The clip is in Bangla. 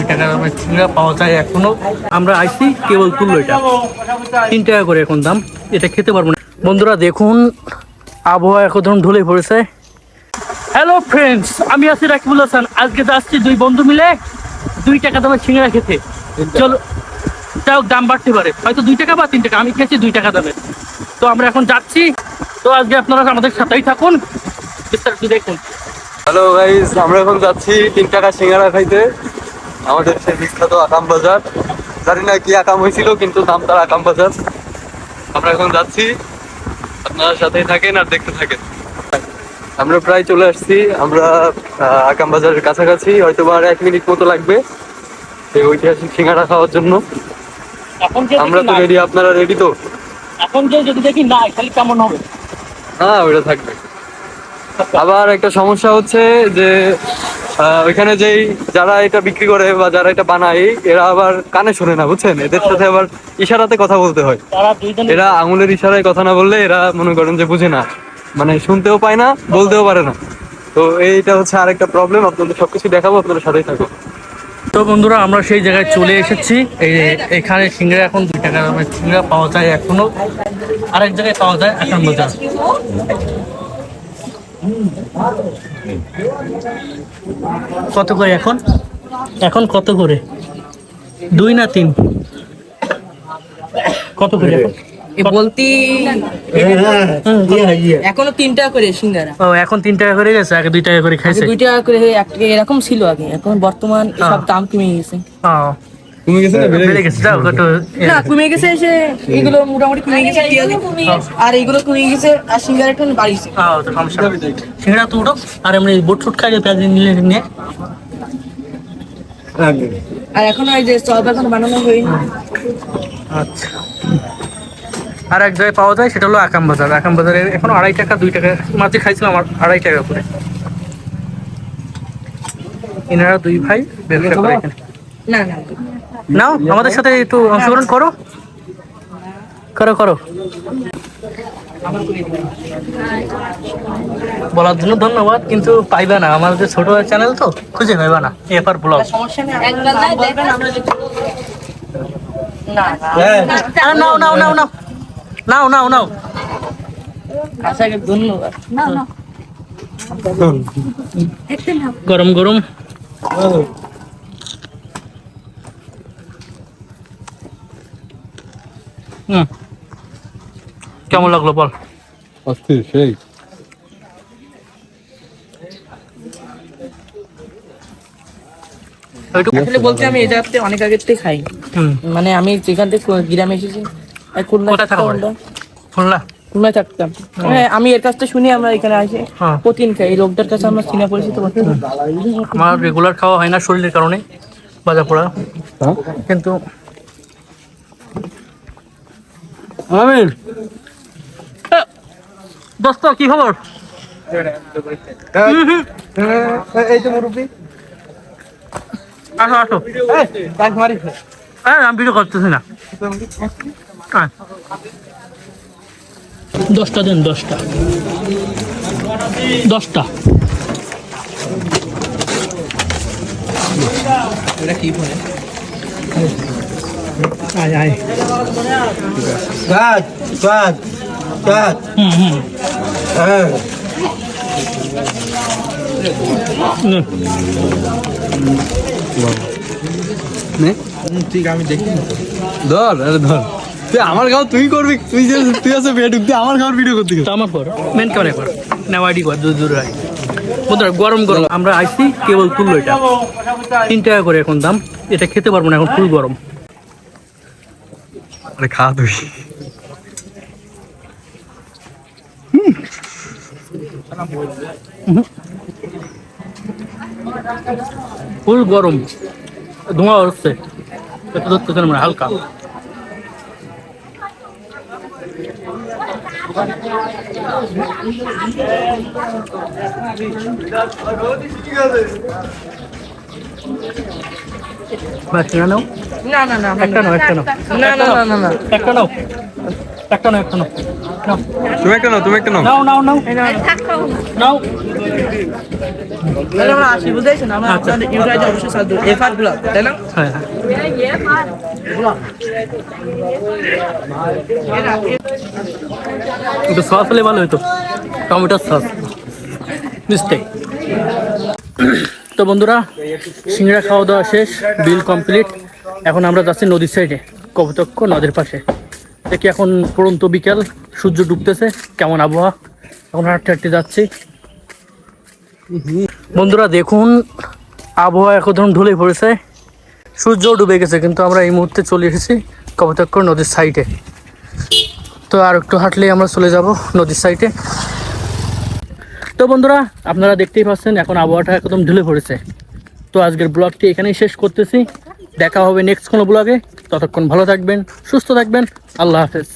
টাকা দামের সিঙ্গারা পাওয়া যায় এখনো। আমরা আইছি কেবল তুললো, এটা 3 টাকা করে এখন দাম, এটা খেতে পারবো না। বন্ধুরা দেখুন আবহাওয়া এখন ঢলে পড়েছে। হ্যালো ফ্রেন্ডস, আমি আছি রাকিবুল হাসান। আজকে যাচ্ছি 2 বন্ধু মিলে 2 টাকা দামের সিঙ্গারা খেতে। চলো, তাও দাম বাড়তে পারে, হয়তো 2 টাকা বা 3 টাকা, আমি খেয়েছি 2 টাকা দামের। তো আমরা এখন যাচ্ছি, তো আজকে আপনারা আমাদের সাথেই থাকুন, বিস্তারিত দেখুন। হ্যালো গাইস, আমরা এখন যাচ্ছি 3 টাকা সিঙ্গারা খাইতে আমাদের সেই বিখ্যাত আকাম বাজার। জানি না কি আকাম হয়েছিল, কিন্তু নাম তার আকাম বাজার। আমরা এখন যাচ্ছি, আপনারা সাথেই থাকেন আর দেখতে থাকেন। আমরা প্রায় চলে আসছি, আমরা আকাম বাজারের কাছাকাছি, হয়তো আর 1 মিনিট মতো লাগবে এই ঐতিহাসিক সিঙ্গারা খাওয়ার জন্য। আমরা তো রেডি, আপনারা রেডি তো? এখন যদি দেখি না খালি কেমন হবে? হ্যাঁ, ওইটা থাকবে। আবার একটা সমস্যা হচ্ছে যে ওইখানে যেই যারা এটা বিক্রি করে বা যারা এটা বানায়, এরা আবার কানে শোনে না, বুঝছেন? এদের সাথে আবার ইশারাতে কথা বলতে হয়। এরা আঙুলের ইশারায় কথা না বললে এরা মনে করেন যে বুঝে না, মানে শুনতেও পায় না, বলতেও পারে না। তো এইটা হচ্ছে আরেকটা প্রবলেম। আপনাদের সবকিছু দেখাবো, আপনাদের সাথেই থাকো। তো বন্ধুরা আমরা সেই জায়গায় চলে এসেছি। এখানে সিঙ্গারা এখন 2 টাকা দামের সিঙ্গারা পাওয়া যায় এখনো, আরেক জায়গায় পাওয়া যায় আকাম বাজার। কত করে এখন? এখন কত করে? 2 না 3? কত করে এখন? বলতে এখনো 3 টাকা করে সিঙ্গারা। ও, এখন 3 টাকা করে গেছে, আগে 2 টাকা করে খাইছে। 2 টাকা করে এরকম ছিল আগে, এখন বর্তমান সব দাম কমে গেছে। তুমি গেছে না বেড়ে গেছে? যাও কত না কমে গেছে, এসে এগুলো মোটামুটি কমে গেছে, আর এগুলো কমে গেছে, আর সিঙ্গারা একটু বাড়িয়েছে। তো সমস্যা সিঙ্গারা তো উঠো, আর এমনি বুট ফুট খাই পেঁয়াজ নিয়ে নিয়ে। আর এখন ওই যে চপ এখন বানানো হয়নি। আচ্ছা, আর এক জায়গায় পাওয়া যায়, সেটা হলো আকাম বাজার। আকাম বাজারে এখন 2.5 টাকা 2 টাকা মাঝে খাইছিলাম, 2.5 টাকা করে। এনারা 2 ভাই ব্যবসা করে এখানে। না না নাও, আমাদের সাথে একটু অংশগ্রহণ করো করো করো। বলার জন্য ধন্যবাদ, কিন্তু পাইবা না, আমাদের ছোট চ্যানেল তো খুঁজে পাইবা না। এরপর ব্লগ সমস্যা নেই, একবার বলবেন আমরা দেখব। নাও নাও নাও নাও নাও নাও নাও। আচ্ছা, ধন্যবাদ। গরম গরম। কেমন লাগলো বল? অস্থির সেই। আসলে বলতে আমি এই জায়গাতে অনেক আগের থেকে খাই, মানে আমি যেখান থেকে গ্রামে এসেছি, খুলনায় থাকতাম। আমি এর কাছ থেকে শুনি আমরা এখানে আসি প্রতিদিন খাই। এই লোকটার কাছে আমরা চিনা পরিচিত। আমার রেগুলার খাওয়া হয় না শরীরের কারণে, বাজার পড়া, কিন্তু আমির দোস্ত কি খবর? এই তো মুরব্বি, আসো আসো। আমি ভিডিও করতেছি না। 10টা দেন, 10টা 10টা। এটা কি বলে? আয় আয়। ঠিক, আমি দেখি। ধর, আরে ধর, তুই আমার খাও, তুই করবি, তুই আছে পেটুক, তুই আমার খাওয়ার ভিডিও করতে তো আমার কর, মেন ক্যামেরা কর, নেওয়াইডি কর, দূর দূর রাখ। বন্ধুরা গরম গরম আমরা আইছি কেবল তুললো, এটা 3 টাকা করে এখন দাম, এটা খেতে পারবো না, এখন ফুল গরম। আরে খা তুই। ফুল গরম, ধোঁয়া হচ্ছে, ধরতেছে না হালকা। একটা নাও, একটা নাও, একটা নাও, একটা নাও, একটা নাও, একটা নাও, তুমি একটা নাও, তুমি একটা নাও। নাও নাও নাও নাও। তাহলে আমরা আসি, বুঝেছেন? আমরা আপনাদের ইউটিউবে অবশ্যই সার্চ দেবো এফআর ব্লগ, তাই না? হ্যাঁ হ্যাঁ একটু সস হলে ভালো হতো, টমেটোর সস মিস্টেক। তো বন্ধুরা, সিঙ্গড়া খাওয়া দাওয়া শেষ, বিল কমপ্লিট। এখন আমরা যাচ্ছি নদীর সাইডে, কপোতাক্ষ নদীর পাশে। দেখি এখন পড়ন্ত বিকেল, সূর্য ডুবতেছে, কেমন আবহাওয়া। এখন হাঁটতে হাঁটতে যাচ্ছি। বন্ধুরা দেখুন, আবহাওয়া এখন ঢলে পড়েছে, সূর্য ডুবে গেছে, কিন্তু আমরা এই মুহূর্তে চলে এসেছি কপোতাক্ষ নদীর সাইডে। তো আর একটু হাঁটলেই আমরা চলে যাব নদীর সাইডে। তো বন্ধুরা, আপনারা দেখতেই পাচ্ছেন এখন আবহাওয়াটা একদম ঢলে পড়েছে। তো আজকের ব্লগটি এখানেই শেষ করতেছি। দেখা হবে নেক্সট কোনো ব্লগে। ততক্ষণ ভালো থাকবেন, সুস্থ থাকবেন। আল্লাহ হাফেজ।